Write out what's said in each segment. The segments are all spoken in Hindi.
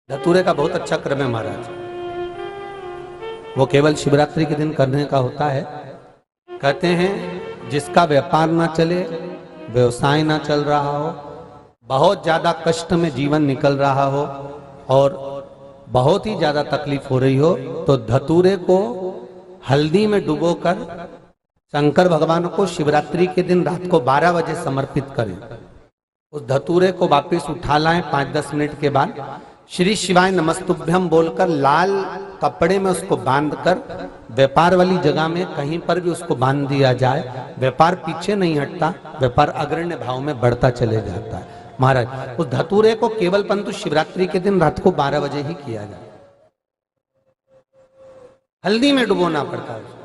धतूरे का बहुत अच्छा क्रम है महाराज। वो केवल शिवरात्रि के दिन करने का होता है। कहते हैं जिसका व्यापार ना चले, व्यवसाय ना चल रहा हो, बहुत ज्यादा कष्ट में जीवन निकल रहा हो और बहुत ही ज्यादा तकलीफ हो रही हो, तो धतूरे को हल्दी में डुबोकर शंकर भगवान को शिवरात्रि के दिन रात को 12 बजे समर्पित करें। उस धतूरे को वापस उठा लाएं 5-10 मिनट के बाद, श्री शिवाय नमस्तुभ्यम बोलकर लाल कपड़े में उसको बांधकर व्यापार वाली जगह में कहीं पर भी उसको बांध दिया जाए। व्यापार पीछे नहीं हटता, व्यापार अग्रण्य भाव में बढ़ता चले जाता है। महाराज उस धतूरे को केवल परंतु शिवरात्रि के दिन रात को 12 बजे ही किया जाए, हल्दी में डुबोना पड़ता है।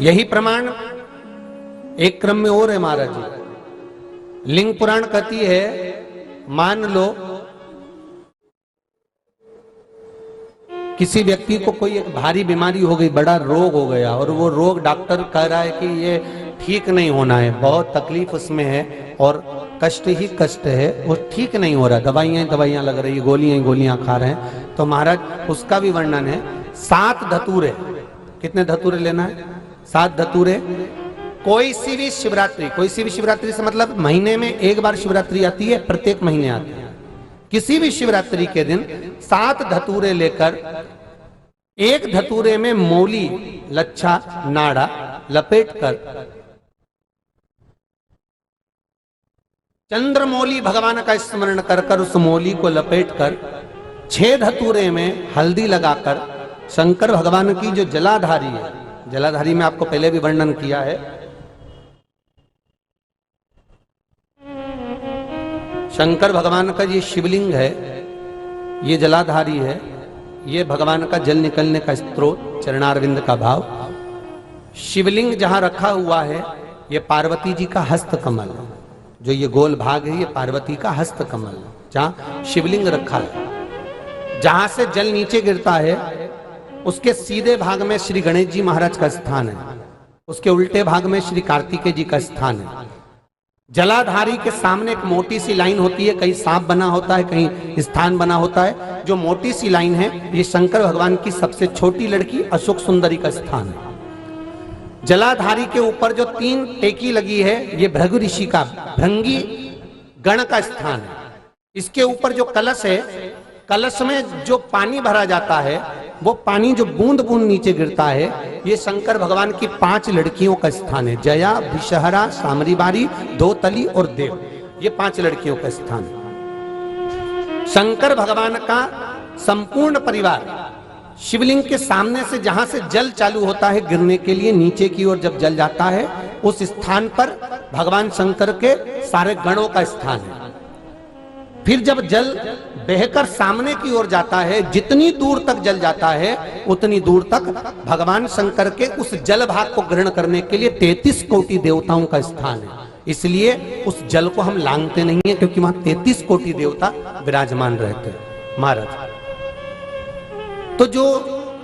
यही प्रमाण एक क्रम में और है महाराज जी। लिंग पुराण कहती है, मान लो किसी व्यक्ति को कोई एक भारी बीमारी हो गई, बड़ा रोग हो गया और वो रोग डॉक्टर कह रहा है कि ये ठीक नहीं होना है, बहुत तकलीफ उसमें है और कष्ट ही कष्ट है, वो ठीक नहीं हो रहा, दवाइयां लग रही, गोलियां खा रहे हैं। तो महाराज उसका भी वर्णन है। 7 धतूरे, कितने धतूरे लेना है? 7 धतूरे। कोई सी भी शिवरात्रि से मतलब महीने में एक बार शिवरात्रि आती है, प्रत्येक महीने आती है। किसी भी शिवरात्रि के दिन 7 धतूरे लेकर एक धतूरे में मौली, लच्छा, नाड़ा लपेटकर चंद्रमौली भगवान का स्मरण कर उस मौली को लपेटकर 6 धतूरे में हल्दी लगाकर शंकर भगवान की जो जलाधारी है, जलाधारी में आपको पहले भी वर्णन किया है, शंकर भगवान का ये शिवलिंग है, ये जलाधारी है, ये भगवान का जल निकलने का स्त्रोत, चरणारविंद का भाव। शिवलिंग जहां रखा हुआ है ये पार्वती जी का हस्त कमल है, जो ये गोल भाग है ये पार्वती का हस्त कमल है, जहां शिवलिंग रखा है। जहां से जल नीचे गिरता है उसके सीधे भाग में श्री गणेश जी महाराज का स्थान है, उसके उल्टे भाग में श्री कार्तिकेय जी का स्थान है। जलाधारी के सामने एक मोटी सी लाइन होती है, कहीं सांप बना होता है, कहीं स्थान बना होता है। जो मोटी सी लाइन है ये शंकर भगवान की सबसे छोटी लड़की अशोक सुंदरी का स्थान है। जलाधारी के ऊपर जो 3 टेकी लगी है ये भृगु ऋषि का, भृंगी गण का स्थान है। इसके ऊपर जो कलश है, कलश में जो पानी भरा जाता है वो पानी जो बूंद बूंद नीचे गिरता है ये शंकर भगवान की 5 लड़कियों का स्थान है। जया, विषहरा, सामरीबारी, धोतली और देव, ये 5 लड़कियों का स्थान है। शंकर भगवान का संपूर्ण परिवार शिवलिंग के सामने से जहां से जल चालू होता है गिरने के लिए नीचे की ओर जब जल जाता है उस स्थान पर भगवान शंकर के सारे गणों का स्थान है। फिर जब जल बहकर सामने की ओर जाता है, जितनी दूर तक जल जाता है उतनी दूर तक भगवान शंकर के उस जल भाग को ग्रहण करने के लिए 33 कोटि देवताओं का स्थान है। इसलिए उस जल को हम लांघते नहीं है, क्योंकि वहां 33 कोटि देवता विराजमान रहते हैं महाराज। तो जो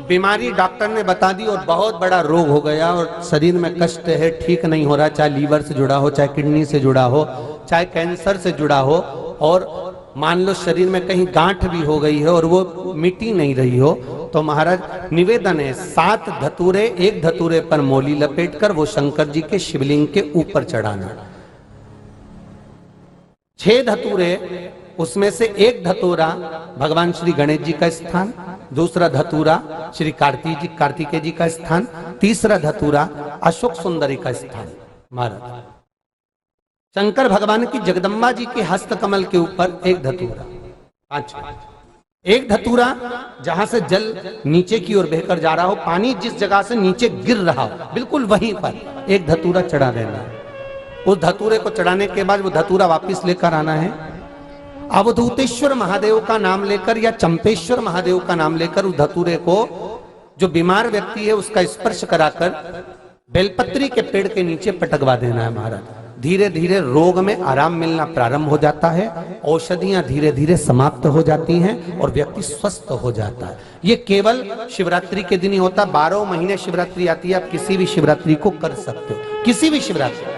बीमारी डॉक्टर ने बता दी और बहुत बड़ा रोग हो गया और शरीर में कष्ट है, ठीक नहीं हो रहा, चाहे लीवर से जुड़ा हो, चाहे किडनी से जुड़ा हो, चाहे कैंसर से जुड़ा हो, और मान लो शरीर में कहीं गांठ भी हो गई है और वो मिटी नहीं रही हो, तो महाराज निवेदन है 7 धतूरे, एक धतूरे पर मौली लपेटकर वो शंकर जी के शिवलिंग के ऊपर चढ़ाना। 6 धतूरे, उसमें से एक धतूरा भगवान श्री गणेश जी का स्थान, दूसरा धतूरा श्री कार्तिकेय जी का स्थान, तीसरा धतूरा अशोक सुंदरी का स्थान। महाराज शंकर भगवान की जगदम्बा जी के हस्त कमल के ऊपर एक धतूरा, 5, एक धतूरा जहां से जल नीचे की ओर बहकर जा रहा हो, पानी जिस जगह से नीचे गिर रहा हो बिल्कुल वहीं पर एक धतूरा चढ़ा देना है। उस धतूरे को चढ़ाने के बाद वो धतूरा वापस लेकर आना है। अवधूतेश्वर महादेव का नाम लेकर या चंपेश्वर महादेव का नाम लेकर उस धतूरे को जो बीमार व्यक्ति है उसका स्पर्श कराकर बेलपत्री के पेड़ के नीचे पटकवा देना है महाराज। धीरे धीरे रोग में आराम मिलना प्रारंभ हो जाता है, औषधियां धीरे धीरे समाप्त हो जाती हैं और व्यक्ति स्वस्थ हो जाता है। ये केवल शिवरात्रि के दिन ही होता। 12 महीने शिवरात्रि आती है, आप किसी भी शिवरात्रि को कर सकते हो, किसी भी शिवरात्रि।